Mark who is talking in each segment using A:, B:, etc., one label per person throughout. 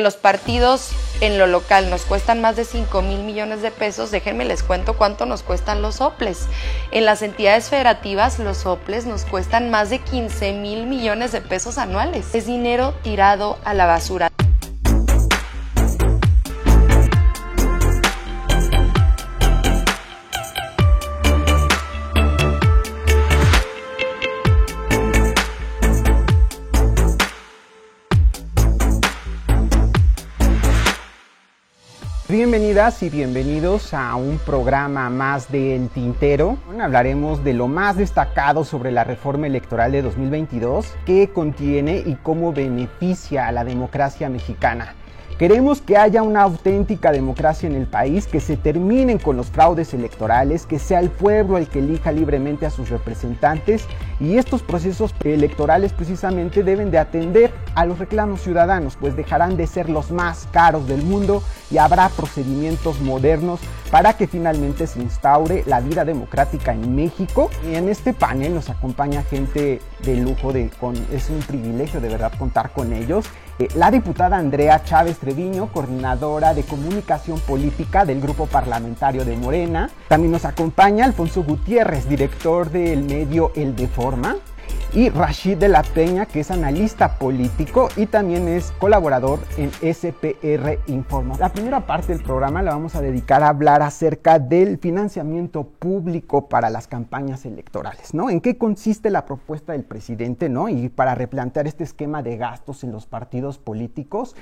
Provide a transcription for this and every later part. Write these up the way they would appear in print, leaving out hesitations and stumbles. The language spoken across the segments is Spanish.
A: Los partidos en lo local nos cuestan más de 5,000 millones de pesos, déjenme les cuento cuánto nos cuestan los soples. En las entidades federativas los soples nos cuestan más de 15,000 millones de pesos anuales. Es dinero tirado a la basura.
B: Bienvenidas y bienvenidos a un programa más de El Tintero. Hablaremos de lo más destacado sobre la reforma electoral de 2022, qué contiene y cómo beneficia a la democracia mexicana. Queremos que haya una auténtica democracia en el país, que se terminen con los fraudes electorales, que sea el pueblo el que elija libremente a sus representantes, y estos procesos electorales precisamente deben de atender a los reclamos ciudadanos, pues dejarán de ser los más caros del mundo y habrá procedimientos modernos para que finalmente se instaure la vida democrática en México. Y en este panel nos acompaña gente de lujo, es un privilegio de verdad contar con ellos. La diputada Andrea Chávez Treviño, coordinadora de comunicación política del grupo parlamentario de Morena. También nos acompaña Alfonso Gutiérrez, director del medio El Deforma. Y Rashid de la Peña, que es analista político y también es colaborador en SPR Informa. La primera parte del programa la vamos a dedicar a hablar acerca del financiamiento público para las campañas electorales, ¿no? ¿En qué consiste la propuesta del presidente, ¿no? Y para replantear este esquema de gastos en los partidos políticos,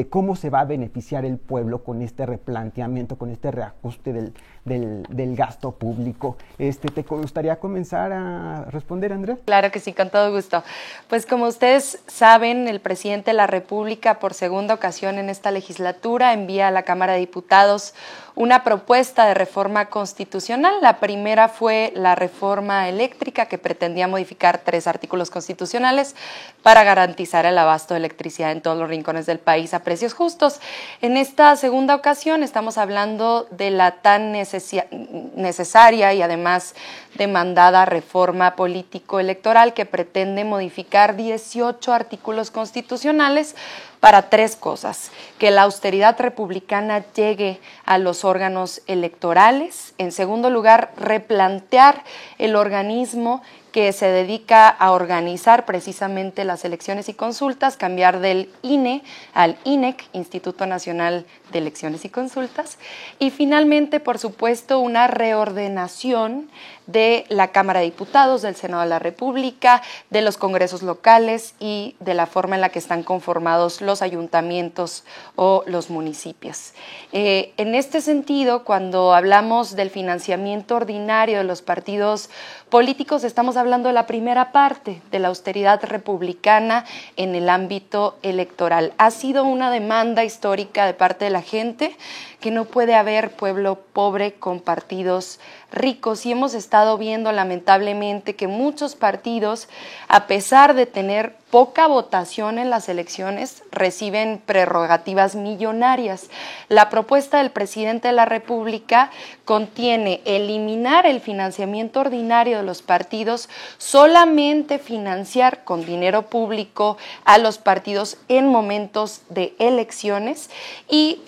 B: cómo se va a beneficiar el pueblo con este replanteamiento, con este reajuste del gasto público. ¿Te gustaría comenzar a responder, Andrea?
A: Claro que sí, con todo gusto. Pues como ustedes saben, el presidente de la República, por segunda ocasión en esta legislatura, envía a la Cámara de Diputados una propuesta de reforma constitucional. La primera fue la reforma eléctrica, que pretendía modificar 3 artículos constitucionales para garantizar el abasto de electricidad en todos los rincones del país a precios justos. En esta segunda ocasión estamos hablando de la tan necesaria y además demandada reforma político-electoral, que pretende modificar 18 artículos constitucionales para 3 cosas: que la austeridad republicana llegue a los órganos electorales; en segundo lugar, replantear el organismo que se dedica a organizar precisamente las elecciones y consultas, cambiar del INE al INEC, Instituto Nacional de Elecciones y Consultas; y finalmente, por supuesto, una reordenación de la Cámara de Diputados, del Senado de la República, de los congresos locales y de la forma en la que están conformados los ayuntamientos o los municipios. En este sentido, cuando hablamos del financiamiento ordinario de los partidos políticos, estamos hablando de la primera parte, de la austeridad republicana en el ámbito electoral. Ha sido una demanda histórica de parte de la gente que no puede haber pueblo pobre con partidos ricos, y hemos estado viendo lamentablemente que muchos partidos, a pesar de tener poca votación en las elecciones, reciben prerrogativas millonarias. La propuesta del presidente de la República contiene eliminar el financiamiento ordinario de los partidos, solamente financiar con dinero público a los partidos en momentos de elecciones y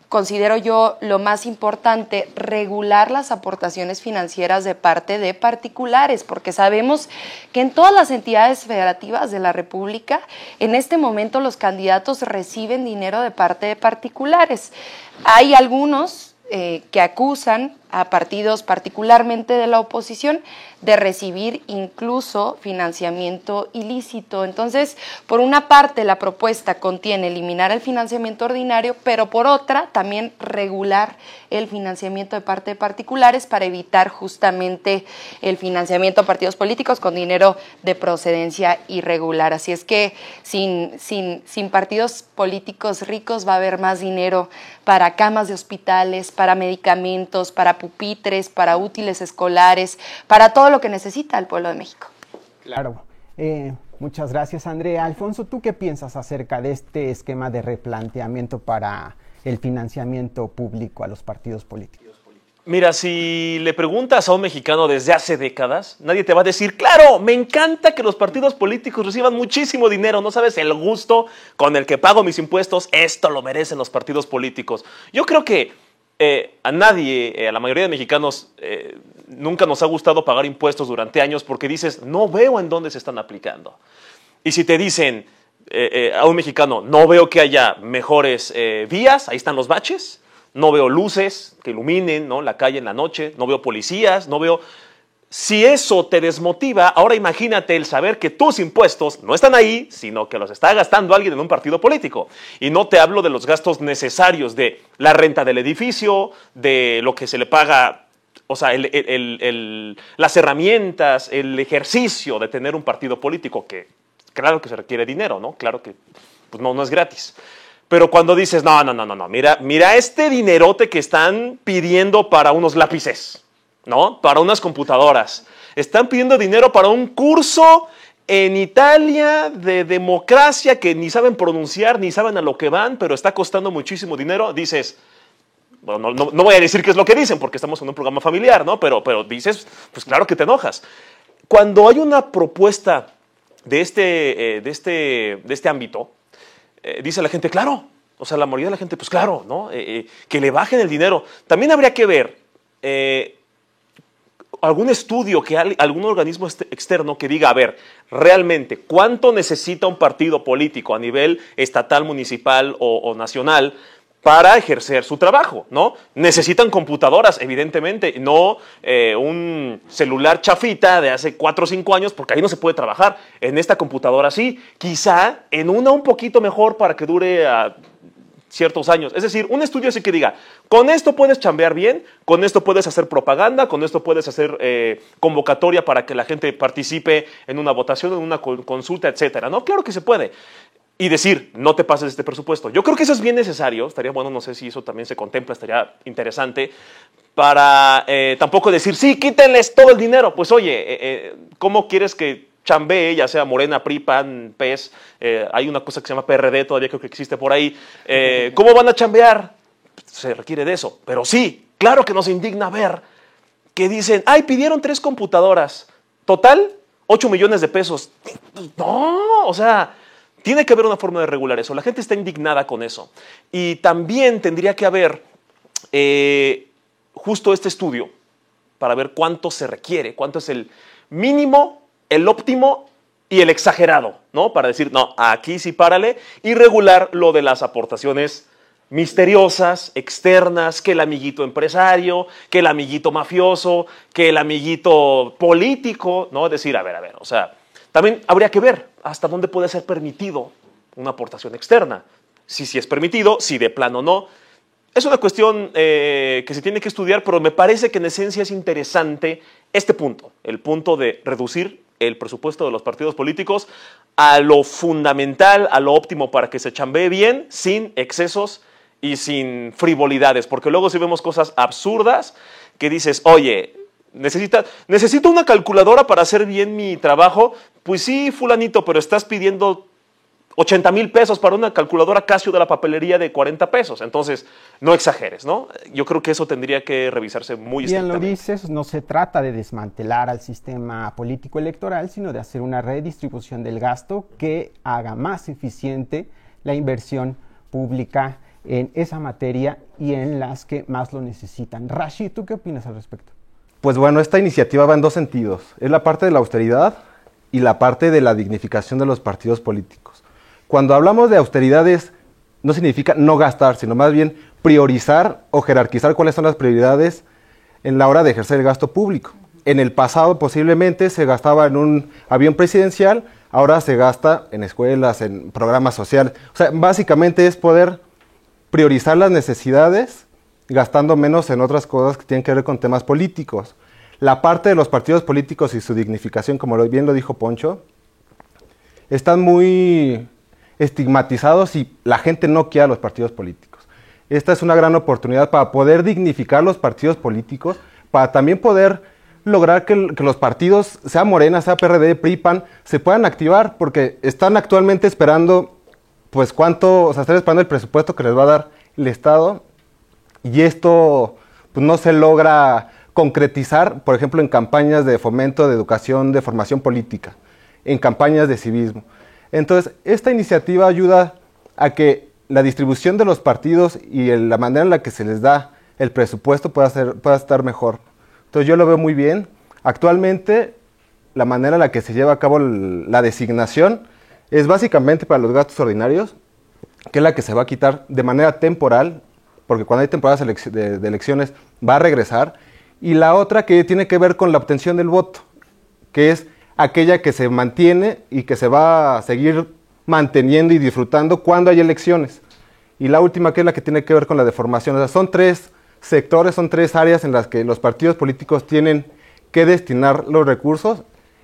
A: considero yo lo más importante, regular las aportaciones financieras de parte de particulares, porque sabemos que en todas las entidades federativas de la República, en este momento los candidatos reciben dinero de parte de particulares. Hay algunos que acusan a partidos, particularmente de la oposición, de recibir incluso financiamiento ilícito. Entonces, por una parte, la propuesta contiene eliminar el financiamiento ordinario, pero por otra, también regular el financiamiento de parte de particulares para evitar justamente el financiamiento a partidos políticos con dinero de procedencia irregular. Así es que sin partidos políticos ricos va a haber más dinero para camas de hospitales, para medicamentos, para pupitres, para útiles escolares, para todo lo que necesita el pueblo de México.
B: Claro. Muchas gracias, Andrea. Alfonso, ¿tú qué piensas acerca de este esquema de replanteamiento para el financiamiento público a los partidos políticos?
C: Mira, si le preguntas a un mexicano desde hace décadas, nadie te va a decir, claro, me encanta que los partidos políticos reciban muchísimo dinero, no sabes el gusto con el que pago mis impuestos, esto lo merecen los partidos políticos. Yo creo que a nadie, a la mayoría de mexicanos, nunca nos ha gustado pagar impuestos durante años porque dices, no veo en dónde se están aplicando. Y si te dicen a un mexicano, no veo que haya mejores vías, ahí están los baches, no veo luces que iluminen, ¿no?, la calle en la noche, no veo policías, no veo... Si eso te desmotiva, ahora imagínate el saber que tus impuestos no están ahí, sino que los está gastando alguien en un partido político. Y no te hablo de los gastos necesarios de la renta del edificio, de lo que se le paga, o sea, las herramientas, el ejercicio de tener un partido político, que claro que se requiere dinero, ¿no? Claro que pues no es gratis. Pero cuando dices, no, mira este dinerote que están pidiendo para unos lápices, ¿no? Para unas computadoras. Están pidiendo dinero para un curso en Italia de democracia que ni saben pronunciar, ni saben a lo que van, pero está costando muchísimo dinero. Dices, bueno, no voy a decir qué es lo que dicen porque estamos en un programa familiar, ¿no? Pero dices, pues claro que te enojas. Cuando hay una propuesta de este ámbito, dice la gente, claro, o sea, la mayoría de la gente, pues claro, ¿no? Que le bajen el dinero. También habría que ver algún estudio, algún organismo externo que diga, a ver, realmente, ¿cuánto necesita un partido político a nivel estatal, municipal o nacional para ejercer su trabajo, ¿no? Necesitan computadoras, evidentemente, no un celular chafita de hace 4 o 5 años, porque ahí no se puede trabajar. En esta computadora sí, quizá en una un poquito mejor para que dure ciertos años. Es decir, un estudio así que diga, con esto puedes chambear bien, con esto puedes hacer propaganda, con esto puedes hacer convocatoria para que la gente participe en una votación, en una consulta, etcétera, ¿no? Claro que se puede. Y decir, no te pases este presupuesto. Yo creo que eso es bien necesario, estaría bueno, no sé si eso también se contempla, estaría interesante, para tampoco decir, sí, quítenles todo el dinero. Pues oye, ¿cómo quieres que chambee, ya sea Morena, PRI, PAN, PES, hay una cosa que se llama PRD, todavía creo que existe por ahí, ¿cómo van a chambear? Se requiere de eso, pero sí, claro que nos indigna ver que dicen, ay, pidieron 3 computadoras, total, 8 millones de pesos. No, o sea, tiene que haber una forma de regular eso, la gente está indignada con eso, y también tendría que haber justo este estudio para ver cuánto se requiere, cuánto es el mínimo, el óptimo y el exagerado, ¿no? Para decir, no, aquí sí párale, y regular lo de las aportaciones misteriosas, externas, que el amiguito empresario, que el amiguito mafioso, que el amiguito político, ¿no? Es decir, a ver, o sea, también habría que ver hasta dónde puede ser permitido una aportación externa. Si es permitido, si de plano no. Es una cuestión que se tiene que estudiar, pero me parece que en esencia es interesante este punto, el punto de reducir el presupuesto de los partidos políticos a lo fundamental, a lo óptimo para que se chambee bien, sin excesos y sin frivolidades, porque luego si vemos cosas absurdas que dices, oye, necesito una calculadora para hacer bien mi trabajo, pues sí, fulanito, pero estás pidiendo 80,000 pesos para una calculadora Casio de la papelería de 40 pesos. Entonces, no exageres, ¿no? Yo creo que eso tendría que revisarse muy estrictamente.
B: Bien lo dices, no se trata de desmantelar al sistema político electoral, sino de hacer una redistribución del gasto que haga más eficiente la inversión pública en esa materia y en las que más lo necesitan. Rashid, ¿tú qué opinas al respecto?
D: Pues bueno, esta iniciativa va en 2 sentidos. Es la parte de la austeridad y la parte de la dignificación de los partidos políticos. Cuando hablamos de austeridades, no significa no gastar, sino más bien priorizar o jerarquizar cuáles son las prioridades en la hora de ejercer el gasto público. En el pasado posiblemente se gastaba en un avión presidencial, ahora se gasta en escuelas, en programas sociales. O sea, básicamente es poder priorizar las necesidades gastando menos en otras cosas que tienen que ver con temas políticos. La parte de los partidos políticos y su dignificación, como bien lo dijo Poncho, están muy estigmatizados y la gente no quiere a los partidos políticos. Esta es una gran oportunidad para poder dignificar los partidos políticos, para también poder lograr que los partidos, sea Morena, sea PRD, PRI, PAN, se puedan activar, porque están actualmente esperando, pues están esperando el presupuesto que les va a dar el Estado, y esto pues no se logra concretizar, por ejemplo, en campañas de fomento de educación, de formación política, en campañas de civismo. Entonces, esta iniciativa ayuda a que la distribución de los partidos y la manera en la que se les da el presupuesto pueda estar mejor. Entonces, yo lo veo muy bien. Actualmente, la manera en la que se lleva a cabo la designación es básicamente para los gastos ordinarios, que es la que se va a quitar de manera temporal, porque cuando hay temporadas de elecciones va a regresar, y la otra que tiene que ver con la obtención del voto, que es aquella que se mantiene y que se va a seguir manteniendo y disfrutando cuando hay elecciones. Y la última, que es la que tiene que ver con la deformación. O sea, son 3 sectores, son 3 áreas en las que los partidos políticos tienen que destinar los recursos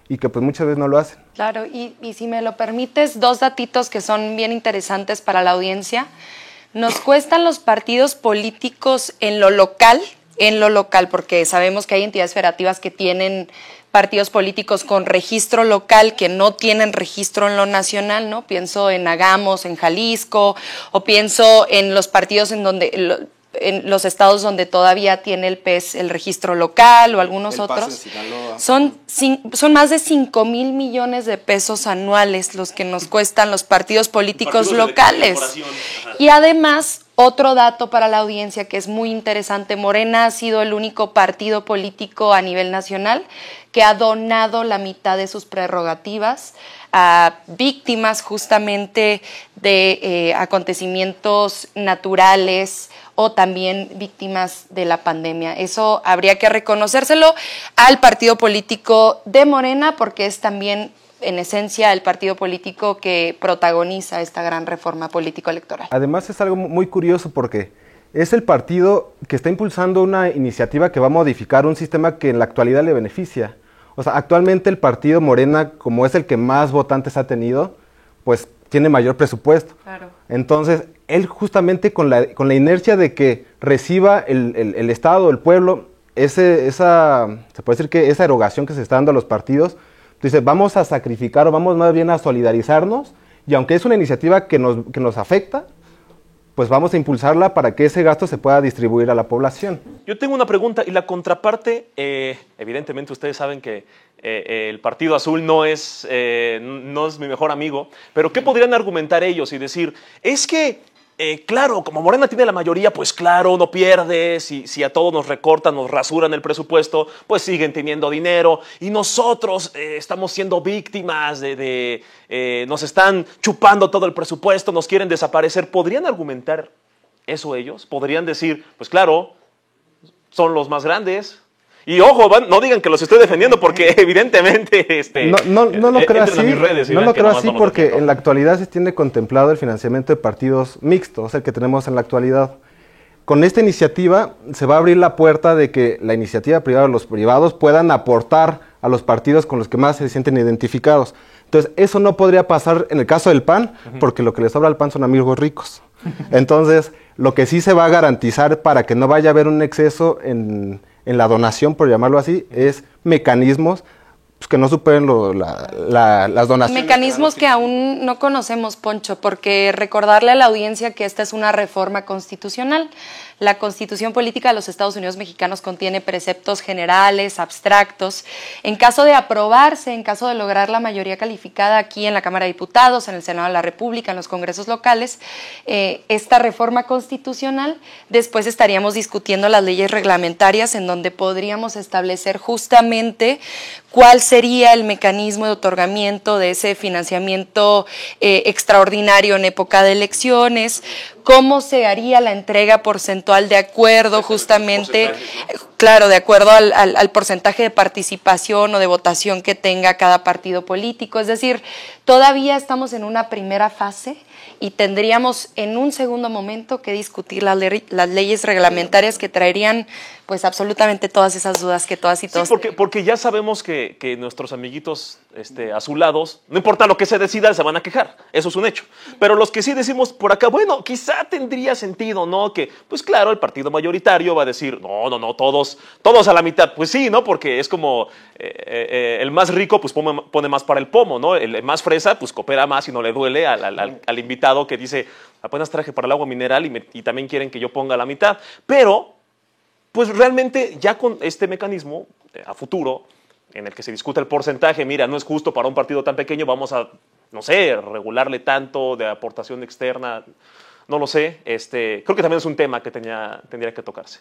D: y que pues muchas veces no lo hacen.
A: Claro, y si me lo permites, 2 datitos que son bien interesantes para la audiencia. Nos cuestan los partidos políticos en lo local, porque sabemos que hay entidades federativas que tienen partidos políticos con registro local que no tienen registro en lo nacional, ¿no? Pienso en Hagamos, en Jalisco, o pienso en los partidos en los estados donde todavía tiene el PES el registro local o algunos otros. Son más de 5,000 millones de pesos anuales los que nos cuestan los partidos políticos locales. Y además, otro dato para la audiencia que es muy interesante, Morena ha sido el único partido político a nivel nacional que ha donado la mitad de sus prerrogativas a víctimas justamente de acontecimientos naturales o también víctimas de la pandemia. Eso habría que reconocérselo al partido político de Morena, porque es también, en esencia, el partido político que protagoniza esta gran reforma político-electoral.
D: Además, es algo muy curioso porque es el partido que está impulsando una iniciativa que va a modificar un sistema que en la actualidad le beneficia. O sea, actualmente el partido Morena, como es el que más votantes ha tenido, pues tiene mayor presupuesto.
A: Claro.
D: Entonces, él justamente con la inercia de que reciba el Estado, el pueblo, se puede decir que esa erogación que se está dando a los partidos, dice, vamos a sacrificar o vamos más bien a solidarizarnos, y aunque es una iniciativa que nos afecta, pues vamos a impulsarla para que ese gasto se pueda distribuir a la población.
C: Yo tengo una pregunta, y la contraparte, evidentemente ustedes saben que el Partido Azul no es mi mejor amigo, pero ¿qué podrían argumentar ellos y decir? Es que, claro, como Morena tiene la mayoría, pues claro, no pierde, si a todos nos recortan, nos rasuran el presupuesto, pues siguen teniendo dinero, y nosotros estamos siendo víctimas nos están chupando todo el presupuesto, nos quieren desaparecer. ¿Podrían argumentar eso ellos? ¿Podrían decir, pues claro, son los más grandes? Y ojo, no digan que los estoy defendiendo porque evidentemente
D: no lo creo así. No lo creo así porque en la actualidad se tiene contemplado el financiamiento de partidos mixtos, el que tenemos en la actualidad. Con esta iniciativa se va a abrir la puerta de que la iniciativa privada, los privados, puedan aportar a los partidos con los que más se sienten identificados. Entonces, eso no podría pasar en el caso del PAN, porque lo que les sobra al PAN son amigos ricos. Entonces, lo que sí se va a garantizar para que no vaya a haber un exceso en la donación, por llamarlo así, es mecanismos pues, que no superen las donaciones.
A: Mecanismos que aún no conocemos, Poncho, porque recordarle a la audiencia que esta es una reforma constitucional. La Constitución Política de los Estados Unidos Mexicanos contiene preceptos generales, abstractos. En caso de aprobarse, en caso de lograr la mayoría calificada aquí en la Cámara de Diputados, en el Senado de la República, en los congresos locales, esta reforma constitucional, después estaríamos discutiendo las leyes reglamentarias en donde podríamos establecer justamente cuál sería el mecanismo de otorgamiento de ese financiamiento extraordinario en época de elecciones, cómo se haría la entrega porcentual de acuerdo justamente, claro, de acuerdo al porcentaje de participación o de votación que tenga cada partido político. Es decir, todavía estamos en una primera fase y tendríamos en un segundo momento que discutir las leyes reglamentarias que traerían pues absolutamente todas esas dudas que todas y todos.
C: Sí, porque ya sabemos que nuestros amiguitos azulados, no importa lo que se decida, se van a quejar, eso es un hecho. Pero los que sí decimos por acá, bueno, quizá tendría sentido, ¿no? Que, pues claro, el partido mayoritario va a decir, no, todos a la mitad. Pues sí, ¿no? Porque es como el más rico, pues pone más para el pomo, ¿no? El más fresa, pues coopera más y no le duele al invitado que dice, apenas traje para el agua mineral y también quieren que yo ponga la mitad. Pero pues realmente ya con este mecanismo a futuro, en el que se discute el porcentaje, mira, no es justo para un partido tan pequeño, vamos a, no sé, regularle tanto de aportación externa, no lo sé, creo que también es un tema que tendría que tocarse.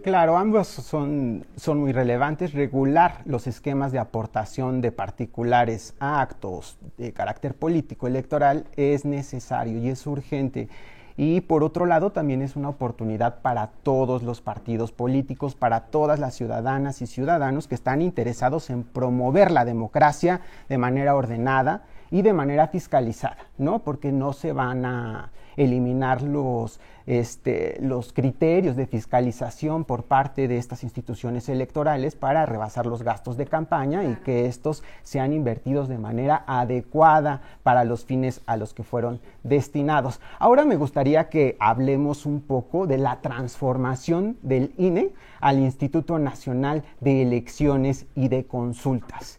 B: Claro, ambos son muy relevantes. Regular los esquemas de aportación de particulares a actos de carácter político electoral es necesario y es urgente. Y por otro lado también es una oportunidad para todos los partidos políticos, para todas las ciudadanas y ciudadanos que están interesados en promover la democracia de manera ordenada y de manera fiscalizada, ¿no? Porque no se van a eliminar los criterios de fiscalización por parte de estas instituciones electorales para rebasar los gastos de campaña y que estos sean invertidos de manera adecuada para los fines a los que fueron destinados. Ahora me gustaría que hablemos un poco de la transformación del INE al Instituto Nacional de Elecciones y de Consultas.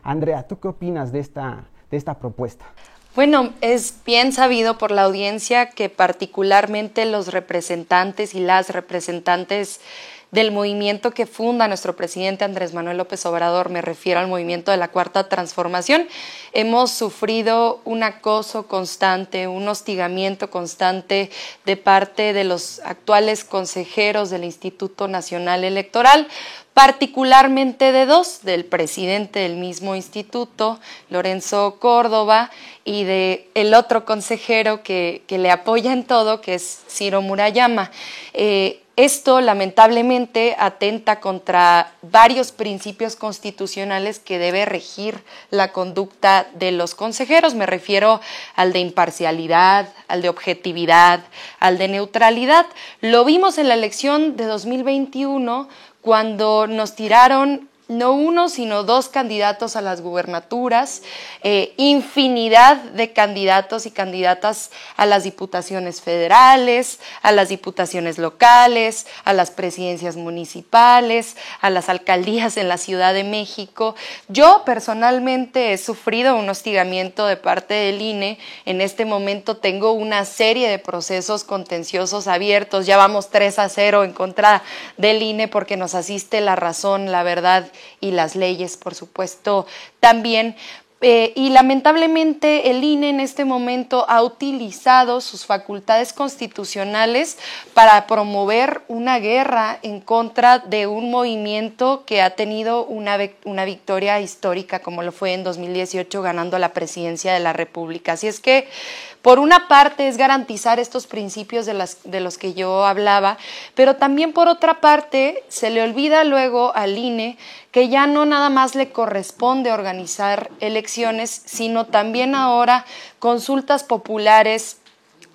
B: Andrea, ¿tú qué opinas de esta propuesta?
A: Bueno, es bien sabido por la audiencia que particularmente los representantes y las representantes del movimiento que funda nuestro presidente Andrés Manuel López Obrador, me refiero al movimiento de la Cuarta Transformación, hemos sufrido un acoso constante, un hostigamiento constante de parte de los actuales consejeros del Instituto Nacional Electoral, particularmente de dos, del presidente del mismo instituto, Lorenzo Córdoba, y de el otro consejero que le apoya en todo, que es Ciro Murayama. Esto lamentablemente atenta contra varios principios constitucionales que debe regir la conducta de los consejeros. Me refiero al de imparcialidad, al de objetividad, al de neutralidad. Lo vimos en la elección de 2021 cuando nos tiraron no uno, sino dos candidatos a las gubernaturas, infinidad de candidatos y candidatas a las diputaciones federales, a las diputaciones locales, a las presidencias municipales, a las alcaldías en la Ciudad de México. Yo personalmente he sufrido un hostigamiento de parte del INE. En este momento tengo una serie de procesos contenciosos abiertos. Ya vamos 3-0 en contra del INE porque nos asiste la razón, la verdad y las leyes, por supuesto, también. Y lamentablemente el INE en este momento ha utilizado sus facultades constitucionales para promover una guerra en contra de un movimiento que ha tenido una victoria histórica, como lo fue en 2018 ganando la presidencia de la República. Así es que, por una parte, es garantizar estos principios de los que yo hablaba, pero también por otra parte se le olvida luego al INE que ya no nada más le corresponde organizar elecciones, sino también ahora consultas populares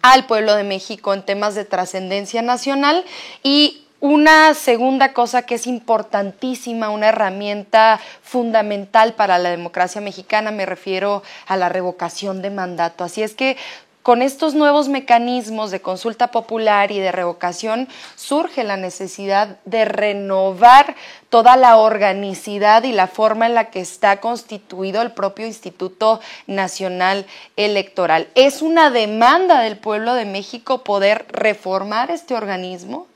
A: al pueblo de México en temas de trascendencia nacional. Y una segunda cosa que es importantísima, una herramienta fundamental para la democracia mexicana, me refiero a la revocación de mandato. Así es que con estos nuevos mecanismos de consulta popular y de revocación surge la necesidad de renovar toda la organicidad y la forma en la que está constituido el propio Instituto Nacional Electoral. Es una demanda del pueblo de México poder reformar este organismo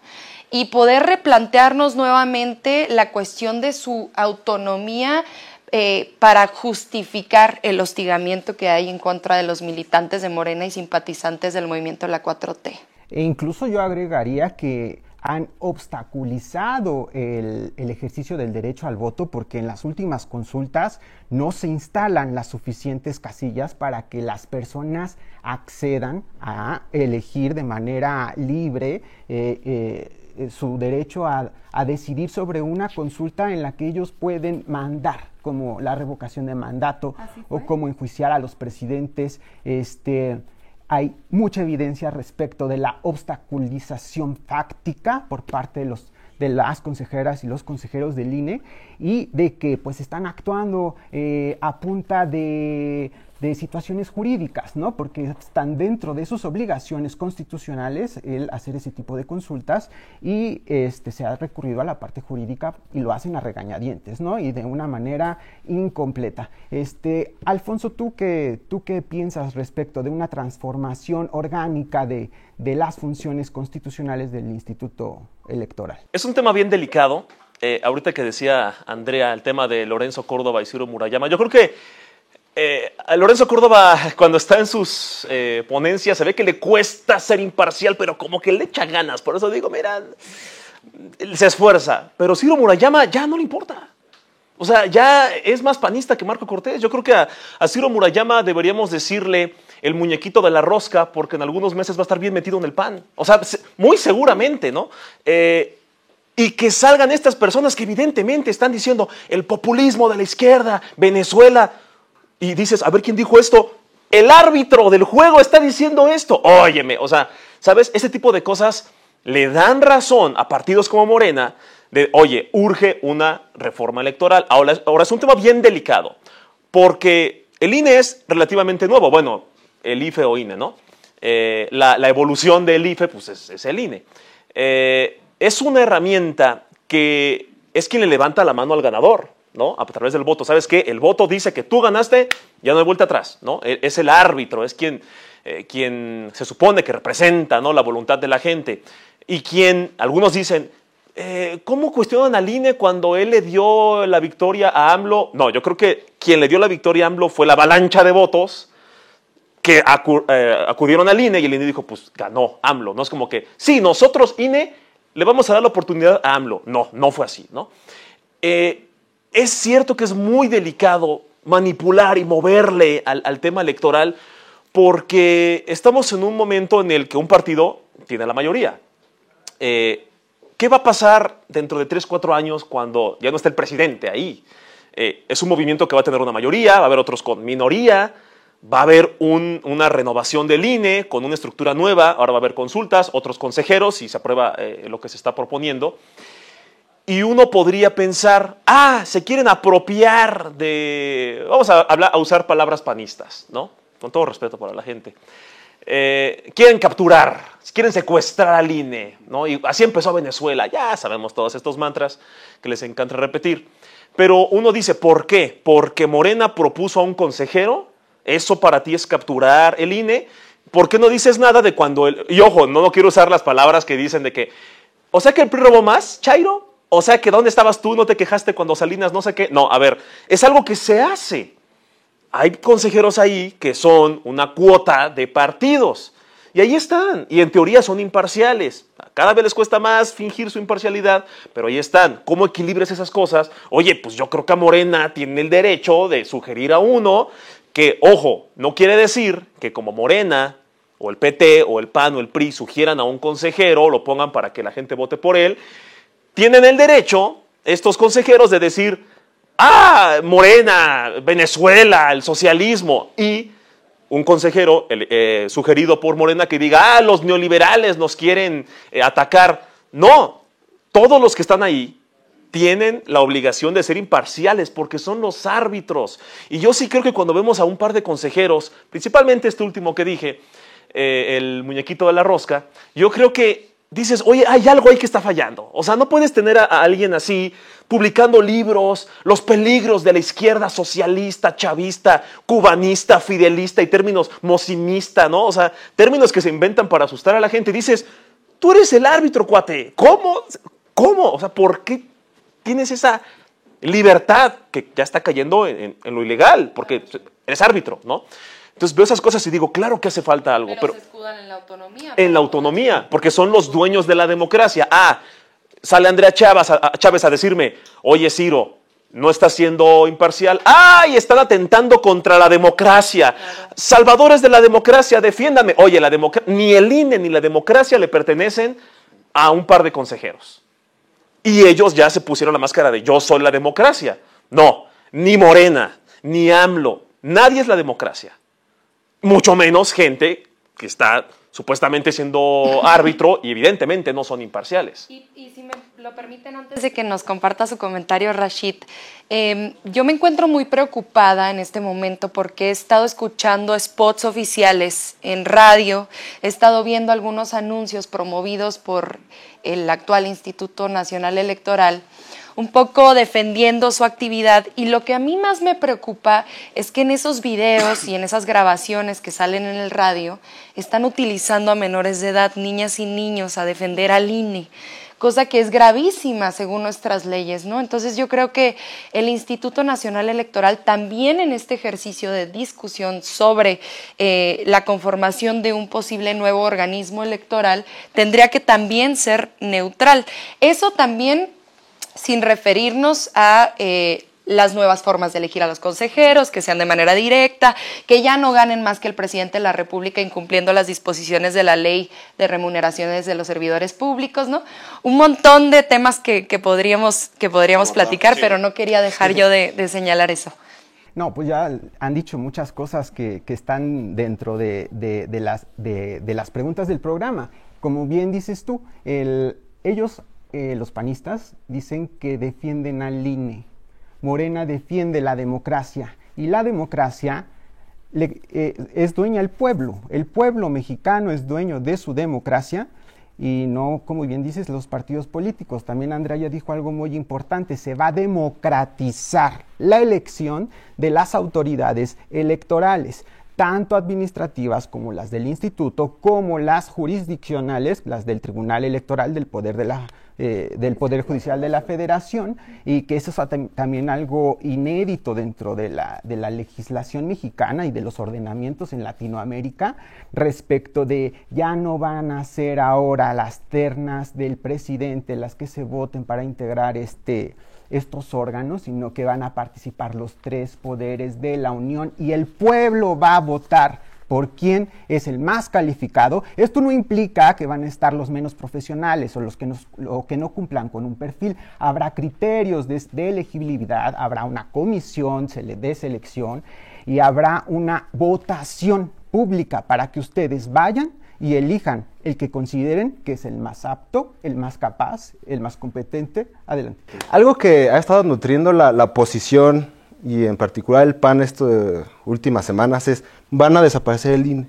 A: y poder replantearnos nuevamente la cuestión de su autonomía para justificar el hostigamiento que hay en contra de los militantes de Morena y simpatizantes del movimiento de la 4T.
B: E incluso yo agregaría que han obstaculizado el ejercicio del derecho al voto porque en las últimas consultas no se instalan las suficientes casillas para que las personas accedan a elegir de manera libre su derecho a decidir sobre una consulta en la que ellos pueden mandar, como la revocación de mandato o como enjuiciar a los presidentes. Hay mucha evidencia respecto de la obstaculización fáctica por parte de las consejeras y los consejeros del INE y de que pues están actuando a punta de situaciones jurídicas, ¿no? Porque están dentro de sus obligaciones constitucionales el hacer ese tipo de consultas y se ha recurrido a la parte jurídica y lo hacen a regañadientes, ¿no? Y de una manera incompleta. Alfonso, ¿tú qué piensas respecto de una transformación orgánica de las funciones constitucionales del Instituto Electoral?
C: Es un tema bien delicado. Ahorita que decía Andrea, el tema de Lorenzo Córdoba y Ciro Murayama, yo creo que a Lorenzo Córdoba, cuando está en sus ponencias, se ve que le cuesta ser imparcial, pero como que le echa ganas. Por eso digo, mira, se esfuerza. Pero Ciro Murayama ya no le importa. O sea, ya es más panista que Marco Cortés. Yo creo que a Ciro Murayama deberíamos decirle el muñequito de la rosca, porque en algunos meses va a estar bien metido en el pan. O sea, muy seguramente, ¿no? Y que salgan estas personas que evidentemente están diciendo el populismo de la izquierda, Venezuela. Y dices, a ver, ¿quién dijo esto? El árbitro del juego está diciendo esto. Óyeme, o sea, ¿sabes? Ese tipo de cosas le dan razón a partidos como Morena de, oye, urge una reforma electoral. Ahora es un tema bien delicado, porque el INE es relativamente nuevo. Bueno, el IFE o INE, ¿no? La evolución del IFE, pues es el INE. Es una herramienta que es quien le levanta la mano al ganador, ¿no? A través del voto. ¿Sabes qué? El voto dice que tú ganaste, ya no hay vuelta atrás, ¿no? Es el árbitro, es quien se supone que representa, ¿no?, la voluntad de la gente. Y quien, algunos dicen, ¿cómo cuestionan al INE cuando él le dio la victoria a AMLO? No, yo creo que quien le dio la victoria a AMLO fue la avalancha de votos que acudieron al INE y el INE dijo, pues ganó AMLO. No es como que, sí, nosotros, INE, le vamos a dar la oportunidad a AMLO. No, no fue así, ¿no? Es cierto que es muy delicado manipular y moverle al tema electoral porque estamos en un momento en el que un partido tiene la mayoría. ¿Qué va a pasar dentro de 3, 4 años cuando ya no esté el presidente ahí? Es un movimiento que va a tener una mayoría, va a haber otros con minoría, va a haber una renovación del INE con una estructura nueva, ahora va a haber consultas, otros consejeros si se aprueba lo que se está proponiendo. Y uno podría pensar, se quieren apropiar de... Vamos a usar palabras panistas, ¿no? Con todo respeto para la gente. Quieren capturar, quieren secuestrar al INE, ¿no? Y así empezó Venezuela. Ya sabemos todos estos mantras que les encanta repetir. Pero uno dice, ¿por qué? Porque Morena propuso a un consejero. ¿Eso para ti es capturar el INE? ¿Por qué no dices nada de cuando... Y ojo, no quiero usar las palabras que dicen de que... O sea que el PRI robó más, Chairo. O sea que ¿dónde estabas tú? ¿No te quejaste cuando Salinas no sé qué? No, a ver, es algo que se hace. Hay consejeros ahí que son una cuota de partidos. Y ahí están. Y en teoría son imparciales. Cada vez les cuesta más fingir su imparcialidad, pero ahí están. ¿Cómo equilibras esas cosas? Oye, pues yo creo que a Morena tiene el derecho de sugerir a uno que, ojo, no quiere decir que como Morena o el PT o el PAN o el PRI sugieran a un consejero, lo pongan para que la gente vote por él. Tienen el derecho, estos consejeros, de decir, Morena, Venezuela, el socialismo, y un consejero sugerido por Morena que diga, los neoliberales nos quieren atacar. No, todos los que están ahí tienen la obligación de ser imparciales porque son los árbitros. Y yo sí creo que cuando vemos a un par de consejeros, principalmente este último que dije, el muñequito de la rosca, yo creo que dices, oye, hay algo ahí que está fallando. O sea, no puedes tener a alguien así publicando libros, los peligros de la izquierda socialista, chavista, cubanista, fidelista y términos mocinista, ¿no? O sea, términos que se inventan para asustar a la gente. Dices, tú eres el árbitro, cuate. ¿Cómo? O sea, ¿por qué tienes esa libertad que ya está cayendo en lo ilegal? Porque eres árbitro, ¿no? Entonces veo esas cosas y digo, claro que hace falta algo.
A: Pero se escudan en la autonomía.
C: En la autonomía, porque son los dueños de la democracia. Sale Andrea Chávez a decirme, oye, Ciro, no estás siendo imparcial. Y están atentando contra la democracia. Claro. Salvadores de la democracia, defiéndame. Oye, ni el INE ni la democracia le pertenecen a un par de consejeros. Y ellos ya se pusieron la máscara de yo soy la democracia. No, ni Morena, ni AMLO, nadie es la democracia. Mucho menos gente que está supuestamente siendo árbitro y evidentemente no son imparciales.
A: Y si lo permiten, antes de que nos comparta su comentario, Rashid, yo me encuentro muy preocupada en este momento porque he estado escuchando spots oficiales en radio, he estado viendo algunos anuncios promovidos por el actual Instituto Nacional Electoral, un poco defendiendo su actividad, y lo que a mí más me preocupa es que en esos videos y en esas grabaciones que salen en el radio están utilizando a menores de edad, niñas y niños, a defender al INE, cosa que es gravísima según nuestras leyes, ¿no? Entonces yo creo que el Instituto Nacional Electoral también en este ejercicio de discusión sobre la conformación de un posible nuevo organismo electoral tendría que también ser neutral. Eso también sin referirnos a las nuevas formas de elegir a los consejeros, que sean de manera directa, que ya no ganen más que el presidente de la República incumpliendo las disposiciones de la ley de remuneraciones de los servidores públicos, ¿no? Un montón de temas que podríamos platicar, sí, pero no quería dejar yo de señalar eso.
B: No, pues ya han dicho muchas cosas que están dentro de las preguntas del programa. Como bien dices tú, ellos, los panistas, dicen que defienden al INE. Morena defiende la democracia, y la democracia es dueña del pueblo. El pueblo mexicano es dueño de su democracia y no, como bien dices, los partidos políticos. También Andrea ya dijo algo muy importante: se va a democratizar la elección de las autoridades electorales, tanto administrativas como las del instituto, como las jurisdiccionales, las del Tribunal Electoral, del Poder Judicial de la Federación, y que eso es también algo inédito dentro de la legislación mexicana y de los ordenamientos en Latinoamérica, respecto de ya no van a ser ahora las ternas del presidente las que se voten para integrar estos órganos, sino que van a participar los tres poderes de la Unión y el pueblo va a votar por quién es el más calificado. Esto no implica que van a estar los menos profesionales o los que no cumplan con un perfil. Habrá criterios de elegibilidad, habrá una comisión de selección y habrá una votación pública para que ustedes vayan y elijan el que consideren que es el más apto, el más capaz, el más competente. Adelante.
D: Algo que ha estado nutriendo la oposición y en particular el PAN estas últimas semanas es: van a desaparecer el INE.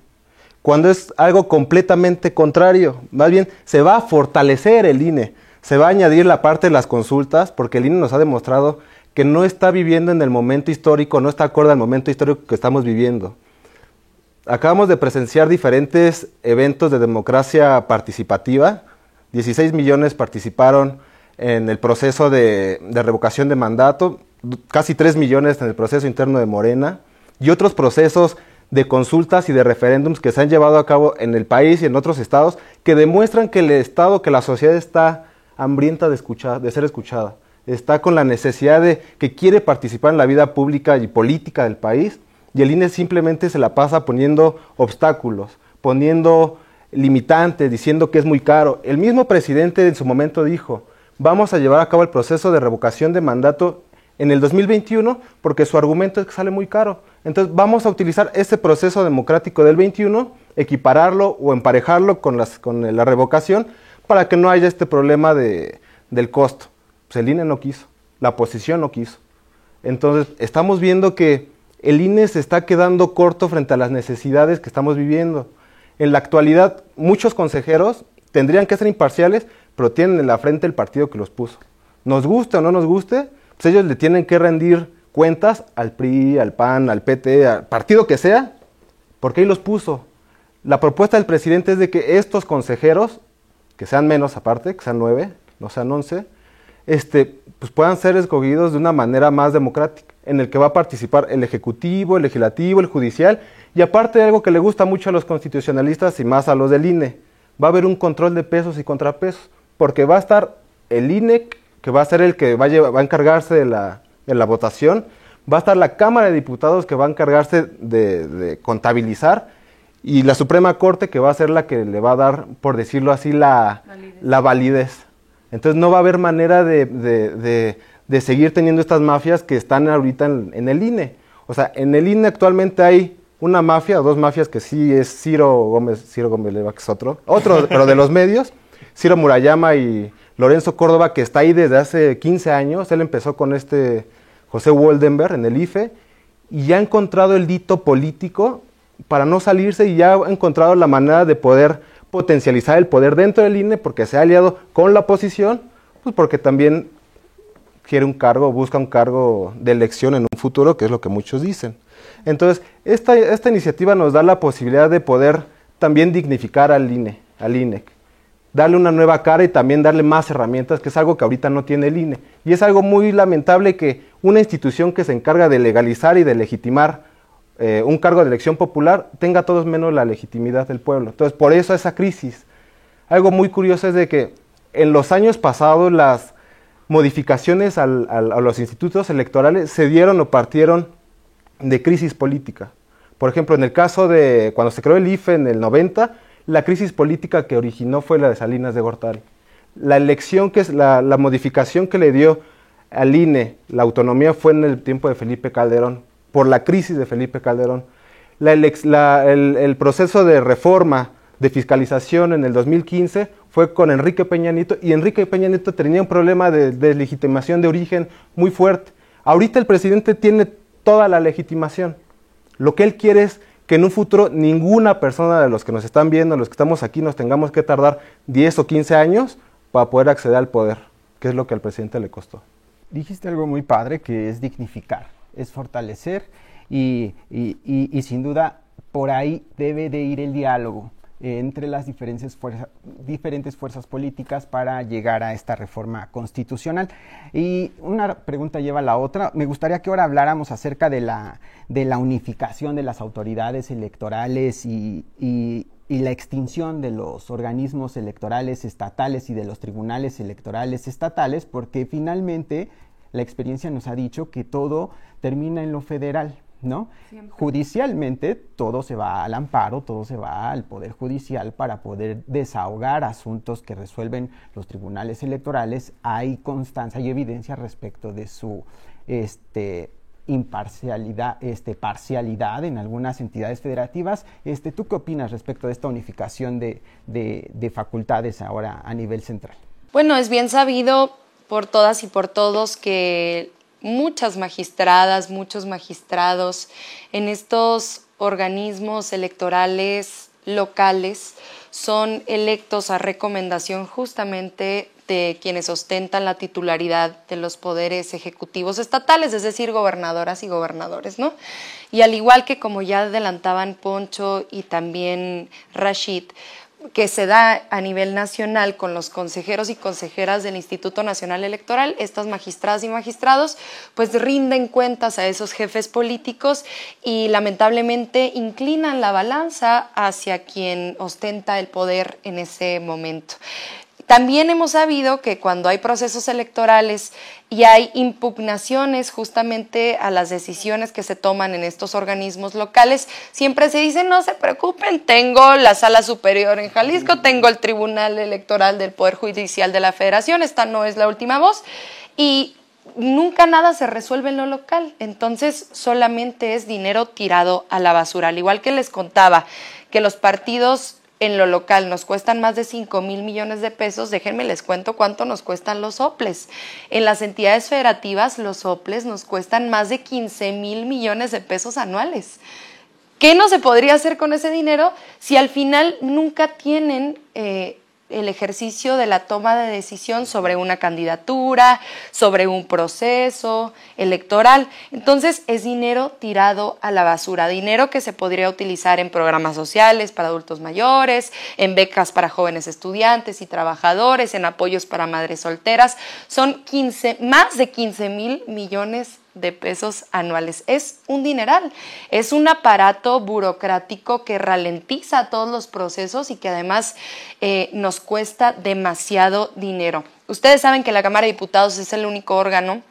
D: Cuando es algo completamente contrario, más bien se va a fortalecer el INE, se va a añadir la parte de las consultas, porque el INE nos ha demostrado que no está viviendo en el momento histórico, no está acorde al momento histórico que estamos viviendo. Acabamos de presenciar diferentes eventos de democracia participativa. 16 millones participaron en el proceso de revocación de mandato, casi 3 millones en el proceso interno de Morena, y otros procesos de consultas y de referéndums que se han llevado a cabo en el país y en otros estados, que demuestran que el Estado, que la sociedad está hambrienta de ser escuchada, está con la necesidad de que quiere participar en la vida pública y política del país, y el INE simplemente se la pasa poniendo obstáculos, poniendo limitantes, diciendo que es muy caro. El mismo presidente en su momento dijo: vamos a llevar a cabo el proceso de revocación de mandato en el 2021 porque su argumento es que sale muy caro. Entonces vamos a utilizar ese proceso democrático del 21, equipararlo o emparejarlo con la revocación para que no haya este problema del costo. Pues el INE no quiso, la oposición no quiso. Entonces estamos viendo que el INE se está quedando corto frente a las necesidades que estamos viviendo. En la actualidad, muchos consejeros tendrían que ser imparciales, pero tienen en la frente el partido que los puso. Nos guste o no nos guste, pues ellos le tienen que rendir cuentas al PRI, al PAN, al PT, al partido que sea, porque ahí los puso. La propuesta del presidente es de que estos consejeros, que sean menos aparte, que sean 9, no sean 11, pues puedan ser escogidos de una manera más democrática, en el que va a participar el Ejecutivo, el Legislativo, el Judicial, y aparte de algo que le gusta mucho a los constitucionalistas y más a los del INE, va a haber un control de pesos y contrapesos, porque va a estar el INE, que va a ser el que va a encargarse de la votación, va a estar la Cámara de Diputados, que va a encargarse de contabilizar, y la Suprema Corte, que va a ser la que le va a dar, por decirlo así, la validez. Entonces no va a haber manera de seguir teniendo estas mafias que están ahorita en el INE. O sea, en el INE actualmente hay una mafia, o dos mafias, que sí es Ciro Gómez Leiva, que es otro, pero de los medios, Ciro Murayama y Lorenzo Córdoba, que está ahí desde hace 15 años, él empezó con José Woldenberg en el IFE, y ya ha encontrado el dito político para no salirse, y ya ha encontrado la manera de poder potencializar el poder dentro del INE, porque se ha aliado con la oposición, pues porque también quiere un cargo, busca un cargo de elección en un futuro, que es lo que muchos dicen. Entonces, esta iniciativa nos da la posibilidad de poder también dignificar al INEC, darle una nueva cara y también darle más herramientas, que es algo que ahorita no tiene el INE. Y es algo muy lamentable que una institución que se encarga de legalizar y de legitimar un cargo de elección popular tenga todos menos la legitimidad del pueblo. Entonces, por eso esa crisis. Algo muy curioso es de que en los años pasados las modificaciones a los institutos electorales se dieron o partieron de crisis política. Por ejemplo, en el caso de cuando se creó el IFE en el 90, la crisis política que originó fue la de Salinas de Gortari. La elección, la modificación que le dio al INE la autonomía fue en el tiempo de Felipe Calderón, por la crisis de Felipe Calderón. El proceso de reforma de fiscalización en el 2015 fue con Enrique Peña Nieto, y Enrique Peña Nieto tenía un problema de legitimación de origen muy fuerte. Ahorita el presidente tiene toda la legitimación. Lo que él quiere es que en un futuro ninguna persona de los que nos están viendo, los que estamos aquí, nos tengamos que tardar 10 o 15 años para poder acceder al poder, que es lo que al presidente le costó.
B: Dijiste algo muy padre, que es dignificar, es fortalecer, y sin duda por ahí debe de ir el diálogo entre las diferentes fuerzas políticas para llegar a esta reforma constitucional. Y una pregunta lleva a la otra. Me gustaría que ahora habláramos acerca de la unificación de las autoridades electorales y la extinción de los organismos electorales estatales y de los tribunales electorales estatales, porque finalmente la experiencia nos ha dicho que todo termina en lo federal, ¿no? Siempre. Judicialmente todo se va al amparo, todo se va al Poder Judicial para poder desahogar asuntos que resuelven los tribunales electorales. Hay constancia y evidencia respecto de su parcialidad en algunas entidades federativas. ¿Tú qué opinas respecto de esta unificación de facultades ahora a nivel central?
A: Bueno, es bien sabido por todas y por todos que muchas magistradas, muchos magistrados en estos organismos electorales locales son electos a recomendación justamente de quienes ostentan la titularidad de los poderes ejecutivos estatales, es decir, gobernadoras y gobernadores, ¿no? Y al igual que, como ya adelantaban Poncho y también Rashid, que se da a nivel nacional con los consejeros y consejeras del Instituto Nacional Electoral, estas magistradas y magistrados pues rinden cuentas a esos jefes políticos y lamentablemente inclinan la balanza hacia quien ostenta el poder en ese momento. También hemos sabido que cuando hay procesos electorales y hay impugnaciones justamente a las decisiones que se toman en estos organismos locales, siempre se dice, no se preocupen, tengo la Sala Superior en Jalisco, tengo el Tribunal Electoral del Poder Judicial de la Federación, esta no es la última voz, y nunca nada se resuelve en lo local. Entonces solamente es dinero tirado a la basura. Al igual que les contaba que los partidos en lo local nos cuestan más de 5,000 millones de pesos, déjenme les cuento cuánto nos cuestan los soples. En las entidades federativas los soples nos cuestan más de 15,000 millones de pesos anuales. ¿Qué no se podría hacer con ese dinero si al final nunca tienen el ejercicio de la toma de decisión sobre una candidatura, sobre un proceso electoral? Entonces es dinero tirado a la basura, dinero que se podría utilizar en programas sociales para adultos mayores, en becas para jóvenes estudiantes y trabajadores, en apoyos para madres solteras. Son más de 15,000 millones de pesos anuales. Es un dineral, es un aparato burocrático que ralentiza todos los procesos y que además nos cuesta demasiado dinero. Ustedes saben que la Cámara de Diputados es el único órgano,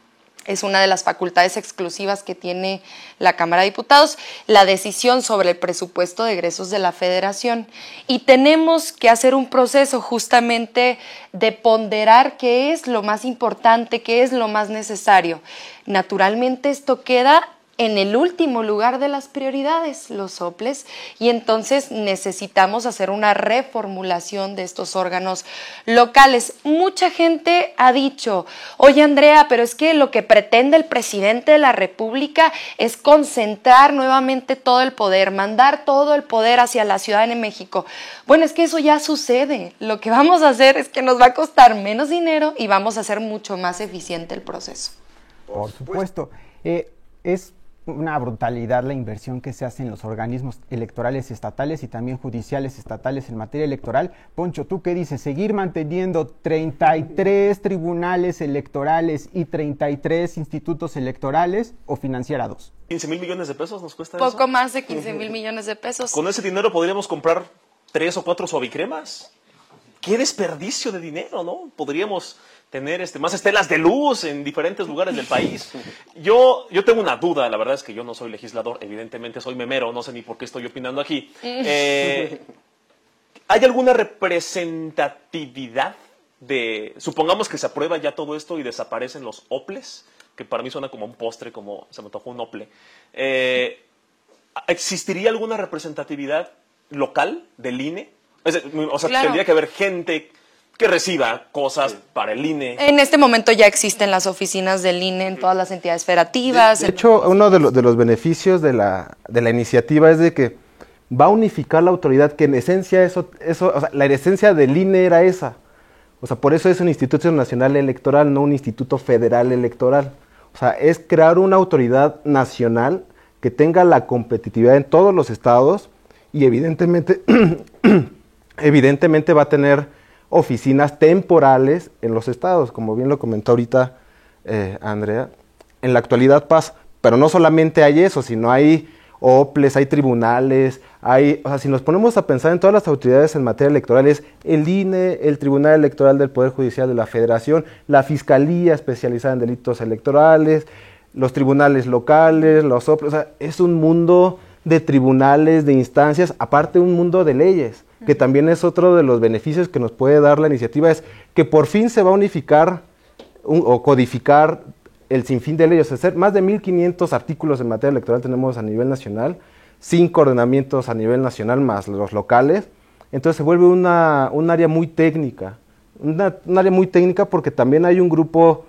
A: es una de las facultades exclusivas que tiene la Cámara de Diputados, la decisión sobre el presupuesto de egresos de la Federación. Y tenemos que hacer un proceso justamente de ponderar qué es lo más importante, qué es lo más necesario. Naturalmente esto queda en el último lugar de las prioridades, los soples, y entonces necesitamos hacer una reformulación de estos órganos locales. Mucha gente ha dicho, oye Andrea, pero es que lo que pretende el presidente de la República es concentrar nuevamente todo el poder, mandar todo el poder hacia la Ciudad de México. Bueno, es que eso ya sucede. Lo que vamos a hacer es que nos va a costar menos dinero y vamos a hacer mucho más eficiente el proceso.
B: Por supuesto. Es una brutalidad la inversión que se hace en los organismos electorales estatales y también judiciales estatales en materia electoral. Poncho, ¿tú qué dices? ¿Seguir manteniendo 33 tribunales electorales y 33 institutos electorales o financiar a 2?
C: 15,000 millones de pesos nos cuesta
A: Poco
C: eso.
A: más de 15,000 millones de pesos.
C: Con ese dinero podríamos comprar 3 o 4 suavicremas. ¡Qué desperdicio de dinero!, ¿no? Podríamos tener más estelas de luz en diferentes lugares del país. Yo tengo una duda, la verdad es que yo no soy legislador, evidentemente soy memero, no sé ni por qué estoy opinando aquí. ¿Hay alguna representatividad supongamos que se aprueba ya todo esto y desaparecen los OPLES, que para mí suena como un postre, como se me antojó un OPLE. ¿Existiría alguna representatividad local del INE? O sea,
A: Claro.
C: Tendría que haber gente que reciba cosas para el INE.
A: En este momento ya existen las oficinas del INE en todas las entidades federativas.
D: De hecho, uno de los beneficios de la iniciativa es de que va a unificar la autoridad, que en esencia o sea, la esencia del INE era esa. O sea, por eso es un Instituto Nacional Electoral, no un Instituto Federal Electoral. O sea, es crear una autoridad nacional que tenga la competitividad en todos los estados y evidentemente va a tener oficinas temporales en los estados, como bien lo comentó ahorita Andrea. En la actualidad pasa, pero no solamente hay eso, sino hay OPLES, hay tribunales, o sea, si nos ponemos a pensar en todas las autoridades en materia electoral, es el INE, el Tribunal Electoral del Poder Judicial de la Federación, la Fiscalía especializada en delitos electorales, los tribunales locales, los OPLES, o sea, es un mundo de tribunales, de instancias, aparte un mundo de leyes, que también es otro de los beneficios que nos puede dar la iniciativa, es que por fin se va a unificar o codificar el sinfín de leyes, es decir, más de 1,500 artículos en materia electoral tenemos a nivel nacional, 5 ordenamientos a nivel nacional más los locales, entonces se vuelve un área muy técnica, un área muy técnica porque también hay un grupo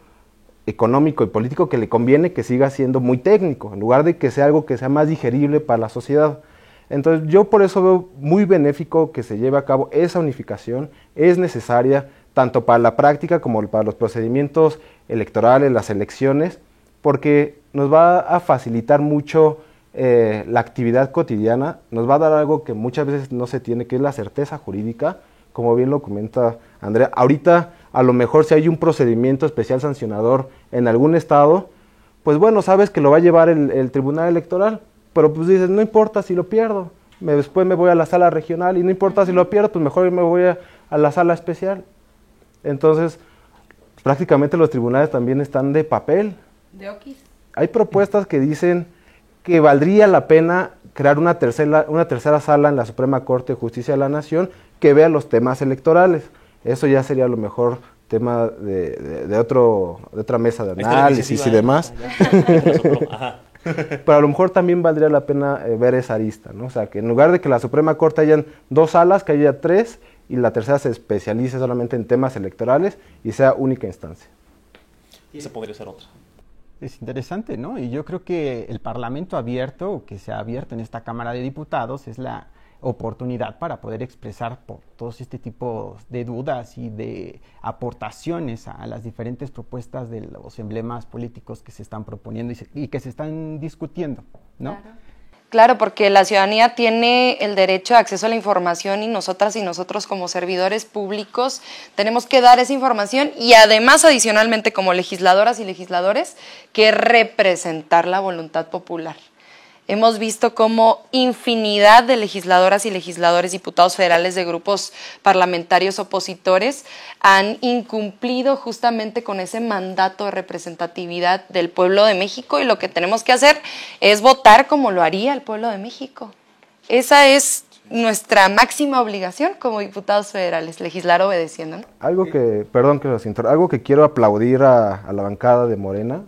D: económico y político que le conviene que siga siendo muy técnico, en lugar de que sea algo que sea más digerible para la sociedad. Entonces yo por eso veo muy benéfico que se lleve a cabo esa unificación, es necesaria tanto para la práctica como para los procedimientos electorales, las elecciones, porque nos va a facilitar mucho la actividad cotidiana, nos va a dar algo que muchas veces no se tiene, que es la certeza jurídica, como bien lo comenta Andrea. Ahorita, a lo mejor si hay un procedimiento especial sancionador en algún estado, pues bueno, sabes que lo va a llevar el Tribunal Electoral, pero pues dices, no importa si lo pierdo, después me voy a la sala regional y no importa si lo pierdo, pues mejor me voy a la sala especial. Entonces, prácticamente los tribunales también están de papel.
A: De oquis.
D: Hay propuestas que dicen que valdría la pena crear una tercera sala en la Suprema Corte de Justicia de la Nación que vea los temas electorales. Eso ya sería a lo mejor tema de otra mesa de análisis y demás. Pero a lo mejor también valdría la pena ver esa arista, ¿no? O sea, que en lugar de que la Suprema Corte hayan 2 salas, que haya 3 y la tercera se especialice solamente en temas electorales y sea única instancia.
C: Y esa podría ser otra.
B: Es interesante, ¿no? Y yo creo que el Parlamento abierto, o que se ha abierto en esta Cámara de Diputados, es la oportunidad para poder expresar por todos este tipo de dudas y de aportaciones a las diferentes propuestas de los emblemas políticos que se están proponiendo y que se están discutiendo, ¿no?
A: Claro, porque la ciudadanía tiene el derecho de acceso a la información y nosotras y nosotros como servidores públicos tenemos que dar esa información y además adicionalmente como legisladoras y legisladores que representar la voluntad popular. Hemos visto cómo infinidad de legisladoras y legisladores, diputados federales de grupos parlamentarios opositores han incumplido justamente con ese mandato de representatividad del pueblo de México y lo que tenemos que hacer es votar como lo haría el pueblo de México. Esa es nuestra máxima obligación como diputados federales, legislar obedeciendo, ¿no?
D: Algo que quiero aplaudir a la bancada de Morena,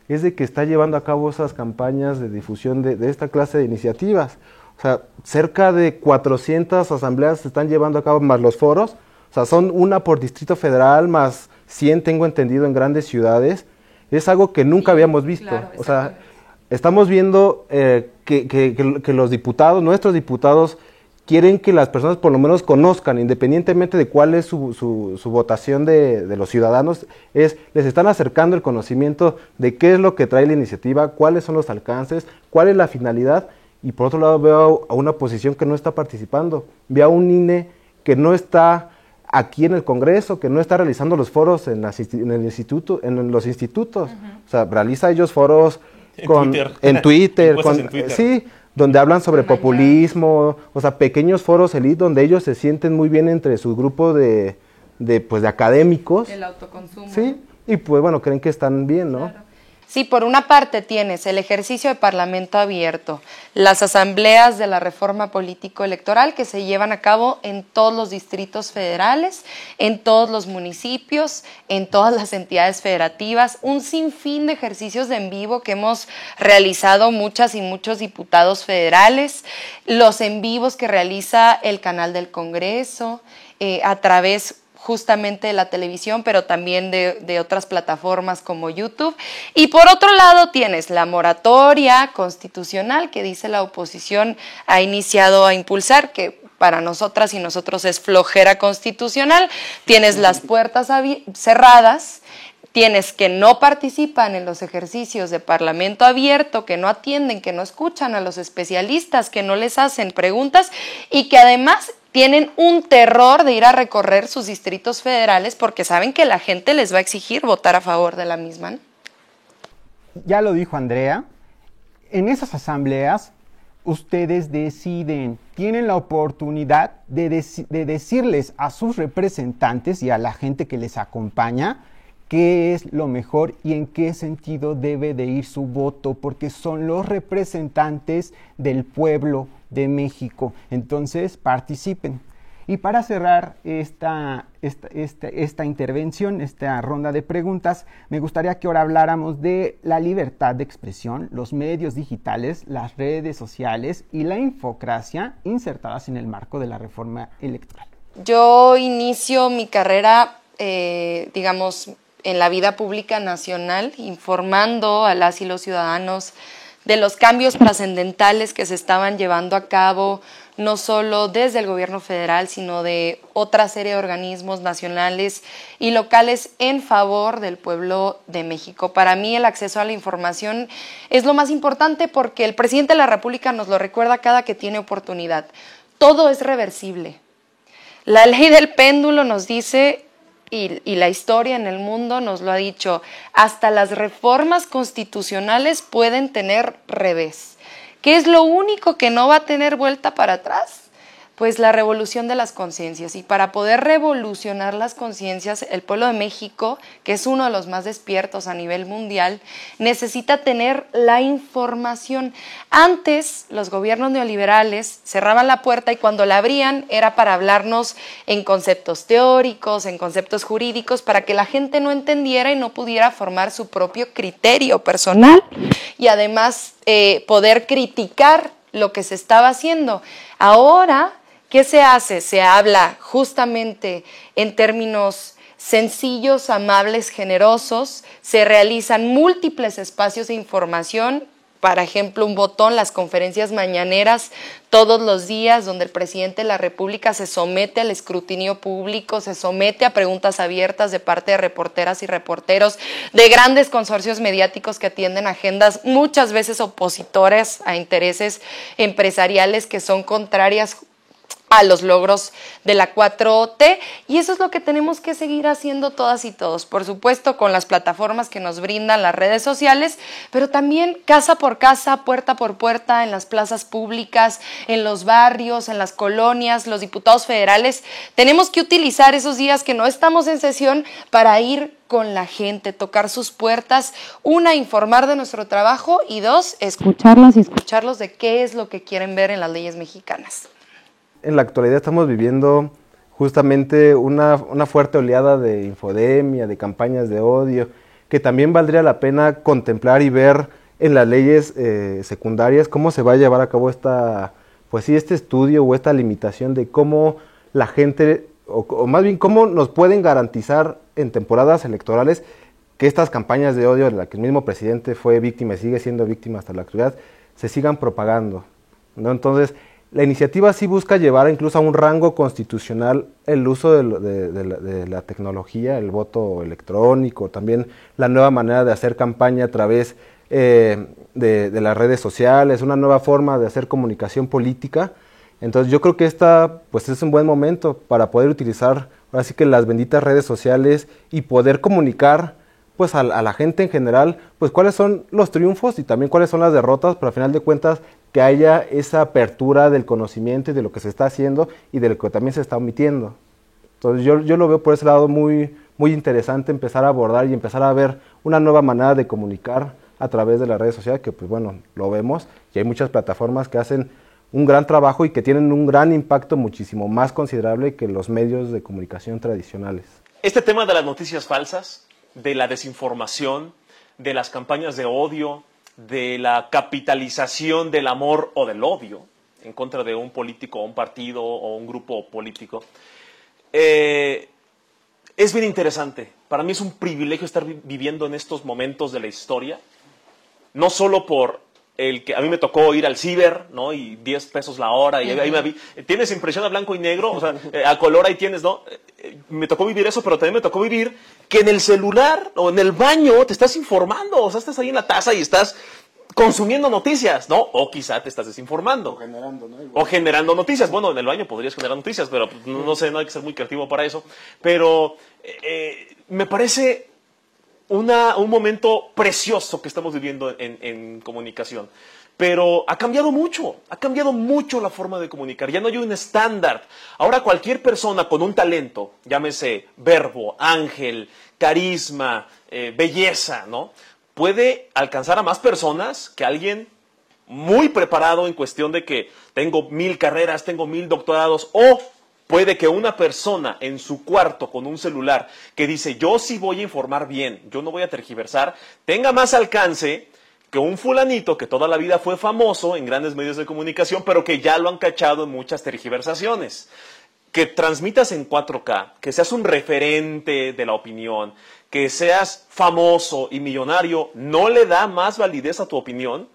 D: es de que está llevando a cabo esas campañas de difusión de esta clase de iniciativas. O sea, cerca de 400 asambleas se están llevando a cabo, más los foros. O sea, son una por Distrito Federal, más 100, tengo entendido, en grandes ciudades. Es algo que nunca habíamos visto.
A: Claro,
D: o sea, estamos viendo que los diputados, nuestros diputados, quieren que las personas por lo menos conozcan, independientemente de cuál es su votación de los ciudadanos, les están acercando el conocimiento de qué es lo que trae la iniciativa, cuáles son los alcances, cuál es la finalidad, y por otro lado veo a una oposición que no está participando, veo a un INE que no está aquí en el Congreso, que no está realizando los foros en los institutos. O sea, realiza ellos foros en Twitter, sí, donde hablan sobre populismo, o sea, pequeños foros elite donde ellos se sienten muy bien entre su grupo de académicos.
A: El autoconsumo.
D: Sí, y pues bueno, creen que están bien, ¿no?
A: Claro. Sí, por una parte tienes el ejercicio de parlamento abierto, las asambleas de la reforma político-electoral que se llevan a cabo en todos los distritos federales, en todos los municipios, en todas las entidades federativas, un sinfín de ejercicios de en vivo que hemos realizado muchas y muchos diputados federales, los en vivos que realiza el canal del Congreso, a través justamente de la televisión, pero también de otras plataformas como YouTube. Y por otro lado tienes la moratoria constitucional que dice la oposición ha iniciado a impulsar, que para nosotras y nosotros es flojera constitucional. Tienes las puertas cerradas, tienes que no participan en los ejercicios de parlamento abierto, que no atienden, que no escuchan a los especialistas, que no les hacen preguntas y que además tienen un terror de ir a recorrer sus distritos federales porque saben que la gente les va a exigir votar a favor de la misma, ¿no?
B: Ya lo dijo Andrea, en esas asambleas ustedes deciden, tienen la oportunidad de decirles a sus representantes y a la gente que les acompaña qué es lo mejor y en qué sentido debe de ir su voto, porque son los representantes del pueblo de México. Entonces, participen. Y para cerrar esta intervención, esta ronda de preguntas, me gustaría que ahora habláramos de la libertad de expresión, los medios digitales, las redes sociales y la infocracia insertadas en el marco de la reforma electoral.
A: Yo inicio mi carrera, digamos, en la vida pública nacional, informando a las y los ciudadanos de los cambios trascendentales que se estaban llevando a cabo, no solo desde el gobierno federal, sino de otra serie de organismos nacionales y locales en favor del pueblo de México. Para mí el acceso a la información es lo más importante porque el presidente de la República nos lo recuerda cada que tiene oportunidad. Todo es reversible. La ley del péndulo nos dice, y la historia en el mundo nos lo ha dicho, hasta las reformas constitucionales pueden tener revés. ¿Qué es lo único que no va a tener vuelta para atrás? Pues la revolución de las conciencias. Y para poder revolucionar las conciencias, el pueblo de México, que es uno de los más despiertos a nivel mundial, necesita tener la información. Antes, los gobiernos neoliberales cerraban la puerta y cuando la abrían era para hablarnos en conceptos teóricos, en conceptos jurídicos, para que la gente no entendiera y no pudiera formar su propio criterio personal y además poder criticar lo que se estaba haciendo. Ahora, ¿qué se hace? Se habla justamente en términos sencillos, amables, generosos, se realizan múltiples espacios de información, por ejemplo, un botón, las conferencias mañaneras todos los días, donde el presidente de la República se somete al escrutinio público, se somete a preguntas abiertas de parte de reporteras y reporteros, de grandes consorcios mediáticos que atienden agendas muchas veces opositores a intereses empresariales que son contrarias a los logros de la 4T, y eso es lo que tenemos que seguir haciendo todas y todos, por supuesto con las plataformas que nos brindan las redes sociales, pero también casa por casa, puerta por puerta, en las plazas públicas, en los barrios, en las colonias. Los diputados federales tenemos que utilizar esos días que no estamos en sesión para ir con la gente, tocar sus puertas, una, informar de nuestro trabajo y dos, escucharlas y escucharlos de qué es lo que quieren ver en las leyes mexicanas.
D: En la actualidad estamos viviendo justamente una fuerte oleada de infodemia, de campañas de odio, que también valdría la pena contemplar y ver en las leyes secundarias cómo se va a llevar a cabo este estudio o esta limitación de cómo la gente, o más bien cómo nos pueden garantizar en temporadas electorales que estas campañas de odio de las que el mismo presidente fue víctima y sigue siendo víctima hasta la actualidad, se sigan propagando, ¿no? Entonces, la iniciativa sí busca llevar incluso a un rango constitucional el uso de la tecnología, el voto electrónico, también la nueva manera de hacer campaña a través de las redes sociales, una nueva forma de hacer comunicación política. Entonces yo creo que pues es un buen momento para poder utilizar ahora sí que las benditas redes sociales y poder comunicar pues a la gente en general, pues cuáles son los triunfos y también cuáles son las derrotas, pero al final de cuentas que haya esa apertura del conocimiento y de lo que se está haciendo y de lo que también se está omitiendo. Entonces yo lo veo por ese lado muy, muy interesante empezar a abordar y empezar a ver una nueva manera de comunicar a través de las redes sociales, que pues bueno, lo vemos y hay muchas plataformas que hacen un gran trabajo y que tienen un gran impacto muchísimo más considerable que los medios de comunicación tradicionales.
C: Este tema de las noticias falsas, de la desinformación, de las campañas de odio, de la capitalización del amor o del odio en contra de un político o un partido o un grupo político, es bien interesante. Para mí es un privilegio estar viviendo en estos momentos de la historia, no solo por el que a mí me tocó ir al ciber, ¿no? Y 10 pesos la hora, y ahí me vi. ¿Tienes impresión a blanco y negro? O sea, a color ahí tienes, ¿no? Me tocó vivir eso, pero también me tocó vivir que en el celular o en el baño te estás informando, o sea, estás ahí en la taza y estás consumiendo noticias, ¿no? O quizá te estás desinformando.
E: O generando, ¿no?
C: O generando noticias. Bueno, en el baño podrías generar noticias, pero no sé, no hay que ser muy creativo para eso. Pero me parece un momento precioso que estamos viviendo en comunicación. Pero ha cambiado mucho la forma de comunicar. Ya no hay un estándar. Ahora cualquier persona con un talento, llámese verbo, ángel, carisma, belleza, ¿no? Puede alcanzar a más personas que alguien muy preparado en cuestión de que tengo 1000 carreras, tengo 1000 doctorados, o puede que una persona en su cuarto con un celular que dice yo sí voy a informar bien, yo no voy a tergiversar, tenga más alcance que un fulanito que toda la vida fue famoso en grandes medios de comunicación, pero que ya lo han cachado en muchas tergiversaciones. Que transmitas en 4K, que seas un referente de la opinión, que seas famoso y millonario, no le da más validez a tu opinión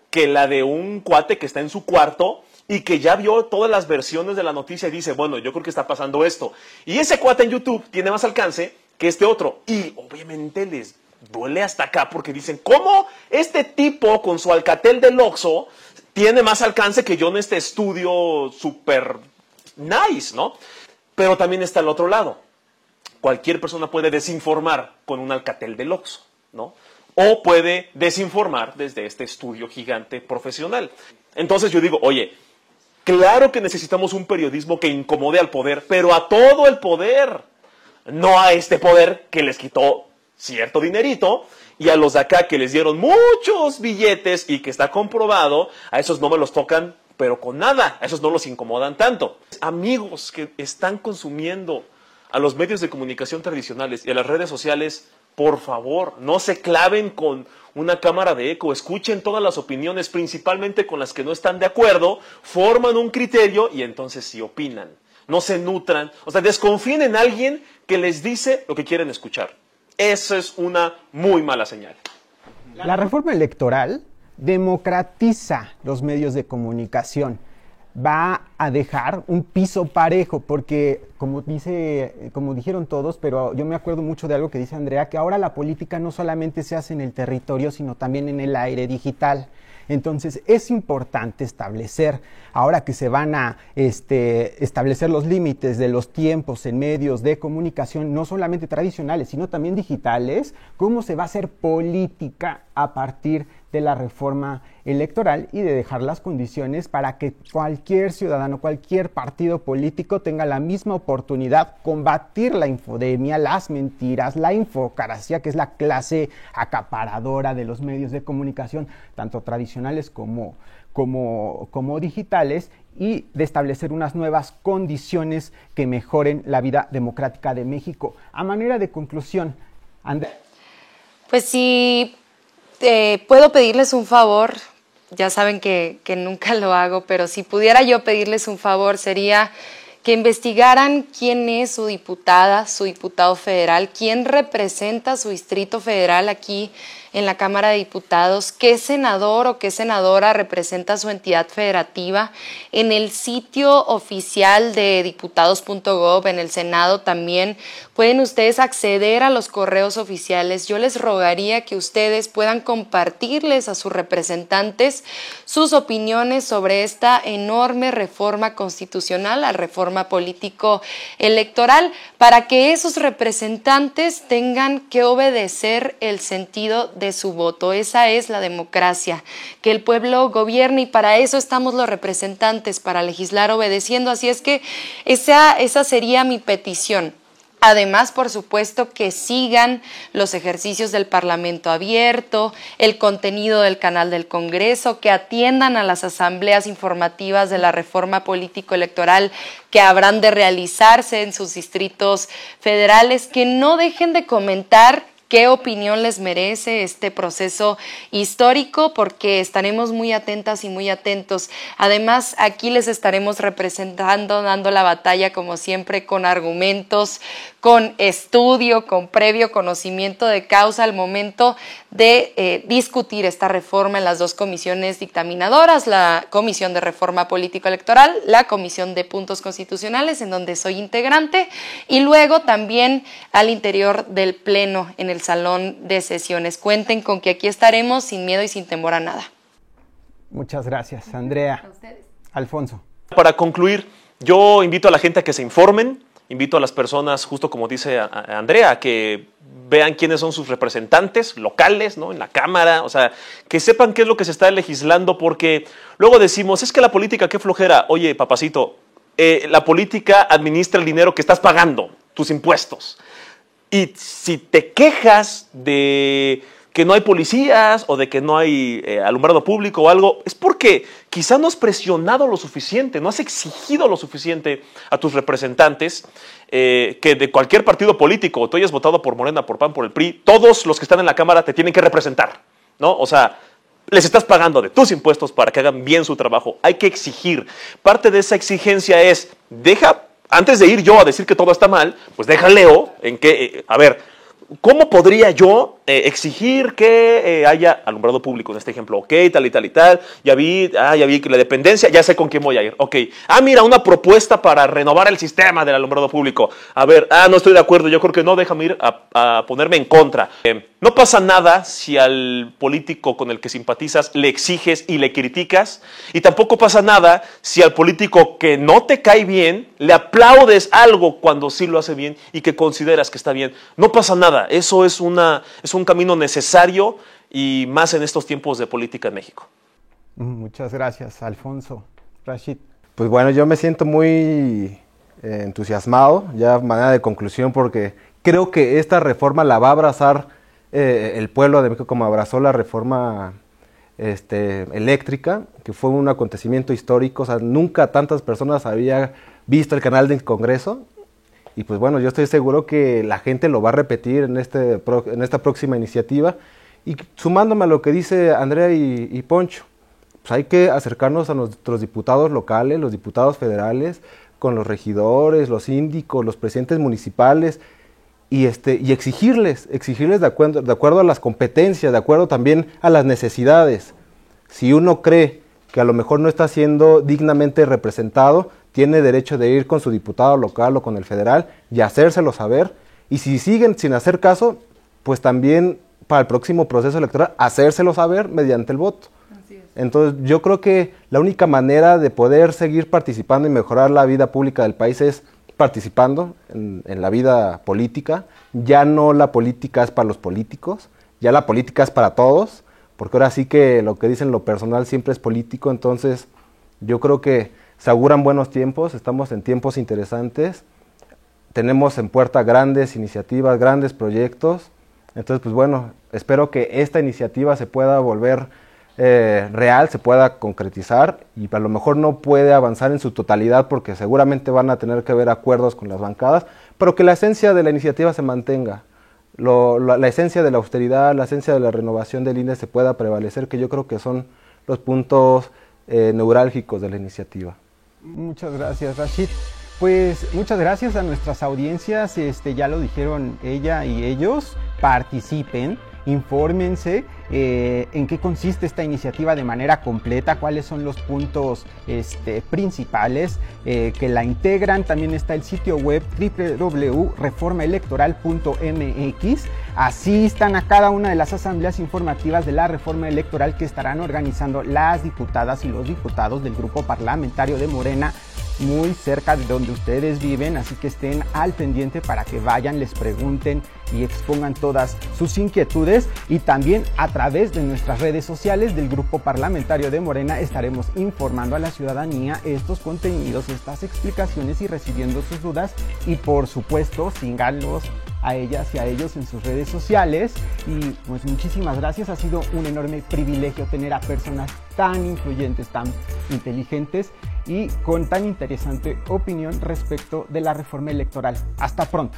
C: que la de un cuate que está en su cuarto y que ya vio todas las versiones de la noticia y dice, bueno, yo creo que está pasando esto. Y ese cuate en YouTube tiene más alcance que este otro. Y obviamente les duele hasta acá porque dicen, ¿cómo este tipo con su Alcatel del Oxxo tiene más alcance que yo en este estudio súper nice, ¿no? Pero también está el otro lado. Cualquier persona puede desinformar con un Alcatel del Oxxo, ¿no? O puede desinformar desde este estudio gigante profesional. Entonces yo digo, oye, claro que necesitamos un periodismo que incomode al poder, pero a todo el poder, no a este poder que les quitó cierto dinerito, y a los de acá que les dieron muchos billetes y que está comprobado, a esos no me los tocan, pero con nada, a esos no los incomodan tanto. Amigos que están consumiendo a los medios de comunicación tradicionales y a las redes sociales, por favor, no se claven con una cámara de eco, escuchen todas las opiniones, principalmente con las que no están de acuerdo, forman un criterio y entonces sí opinan. No se nutran, o sea, desconfíen en alguien que les dice lo que quieren escuchar. Esa es una muy mala señal.
B: La reforma electoral democratiza los medios de comunicación. Va a dejar un piso parejo, porque como dijeron todos, pero yo me acuerdo mucho de algo que dice Andrea, que ahora la política no solamente se hace en el territorio, sino también en el aire digital. Entonces es importante establecer, ahora que se van a establecer los límites de los tiempos en medios de comunicación, no solamente tradicionales, sino también digitales, cómo se va a hacer política a partir de la reforma electoral y de dejar las condiciones para que cualquier ciudadano, cualquier partido político tenga la misma oportunidad, combatir la infodemia, las mentiras, la infocracia, que es la clase acaparadora de los medios de comunicación, tanto tradicionales como digitales, y de establecer unas nuevas condiciones que mejoren la vida democrática de México. A manera de conclusión, Andrea.
A: Pues sí, puedo pedirles un favor. Ya saben que nunca lo hago, pero si pudiera yo pedirles un favor sería que investigaran quién es su diputada, su diputado federal, quién representa su distrito federal aquí en la Cámara de Diputados, qué senador o qué senadora representa su entidad federativa. En el sitio oficial de diputados.gov, en el Senado también, pueden ustedes acceder a los correos oficiales. Yo les rogaría que ustedes puedan compartirles a sus representantes sus opiniones sobre esta enorme reforma constitucional, la reforma político-electoral, para que esos representantes tengan que obedecer el sentido de su voto. Esa es la democracia, que el pueblo gobierne, y para eso estamos los representantes, para legislar obedeciendo. Así es que esa sería mi petición. Además, por supuesto, que sigan los ejercicios del Parlamento abierto, el contenido del canal del Congreso, que atiendan a las asambleas informativas de la reforma político-electoral que habrán de realizarse en sus distritos federales, que no dejen de comentar qué opinión les merece este proceso histórico, porque estaremos muy atentas y muy atentos. Además, aquí les estaremos representando, dando la batalla, como siempre, con argumentos, con estudio, con previo conocimiento de causa al momento de discutir esta reforma en las dos comisiones dictaminadoras, la Comisión de Reforma Político-Electoral, la Comisión de Puntos Constitucionales, en donde soy integrante, y luego también al interior del Pleno, en el Salón de Sesiones. Cuenten con que aquí estaremos sin miedo y sin temor a nada.
B: Muchas gracias, Andrea.
A: A ustedes.
B: Alfonso.
C: Para concluir, yo invito a la gente a que se informen, invito a las personas, justo como dice Andrea, a que vean quiénes son sus representantes locales, ¿no?, en la Cámara, o sea, que sepan qué es lo que se está legislando, porque luego decimos, es que la política, qué flojera. Oye, papacito, la política administra el dinero que estás pagando, tus impuestos. Y si te quejas de que no hay policías o de que no hay alumbrado público o algo, es porque quizá no has presionado lo suficiente, no has exigido lo suficiente a tus representantes, que de cualquier partido político, tú hayas votado por Morena, por PAN, por el PRI, todos los que están en la Cámara te tienen que representar, ¿no? O sea, les estás pagando de tus impuestos para que hagan bien su trabajo. Hay que exigir. Parte de esa exigencia es, antes de ir yo a decir que todo está mal, pues déjaleo en que, a ver, ¿cómo podría yo exigir que haya alumbrado público en este ejemplo? Ok, tal y tal y tal, ya vi que la dependencia, ya sé con quién voy a ir. Ok, mira, una propuesta para renovar el sistema del alumbrado público. A ver, no estoy de acuerdo, yo creo que no, déjame ir a ponerme en contra. No pasa nada si al político con el que simpatizas le exiges y le criticas, y tampoco pasa nada si al político que no te cae bien le aplaudes algo cuando sí lo hace bien y que consideras que está bien. No pasa nada, eso es un camino necesario, y más en estos tiempos de política en México.
B: Muchas gracias, Alfonso. Rashid.
D: Pues bueno, yo me siento muy entusiasmado, ya de manera de conclusión, porque creo que esta reforma la va a abrazar el pueblo de México como abrazó la reforma eléctrica, que fue un acontecimiento histórico. O sea, nunca tantas personas había visto el canal del Congreso, y pues bueno, yo estoy seguro que la gente lo va a repetir en esta próxima iniciativa. Y sumándome a lo que dice Andrea y Poncho, pues hay que acercarnos a nuestros diputados locales, los diputados federales, con los regidores, los síndicos, los presidentes municipales, y exigirles de acuerdo a las competencias, de acuerdo también a las necesidades. Si uno cree que a lo mejor no está siendo dignamente representado, tiene derecho de ir con su diputado local o con el federal y hacérselo saber. Y si siguen sin hacer caso, pues también para el próximo proceso electoral hacérselo saber mediante el voto. Entonces yo creo que la única manera de poder seguir participando y mejorar la vida pública del país es participando en la vida política. Ya no la política es para los políticos, ya la política es para todos, porque ahora sí que lo que dicen lo personal siempre es político. Entonces yo creo que se auguran buenos tiempos, estamos en tiempos interesantes, tenemos en puerta grandes iniciativas, grandes proyectos. Entonces pues bueno, espero que esta iniciativa se pueda volver real, se pueda concretizar, y a lo mejor no puede avanzar en su totalidad porque seguramente van a tener que haber acuerdos con las bancadas, pero que la esencia de la iniciativa se mantenga. la esencia de la austeridad, la esencia de la renovación del INE se pueda prevalecer, que yo creo que son los puntos neurálgicos de la iniciativa.
B: Muchas gracias, Rashid. Pues muchas gracias a nuestras audiencias, ya lo dijeron ella y ellos, participen, infórmense en qué consiste esta iniciativa de manera completa, cuáles son los puntos principales que la integran. También está el sitio web www.reformaelectoral.mx. Asistan a cada una de las asambleas informativas de la reforma electoral que estarán organizando las diputadas y los diputados del grupo parlamentario de Morena, muy cerca de donde ustedes viven, así que estén al pendiente para que vayan, les pregunten y expongan todas sus inquietudes. Y también a través de nuestras redes sociales del grupo parlamentario de Morena estaremos informando a la ciudadanía estos contenidos, estas explicaciones y recibiendo sus dudas. Y por supuesto, síganlos a ellas y a ellos en sus redes sociales. Y pues muchísimas gracias, ha sido un enorme privilegio tener a personas tan influyentes, tan inteligentes y con tan interesante opinión respecto de la reforma electoral. Hasta pronto.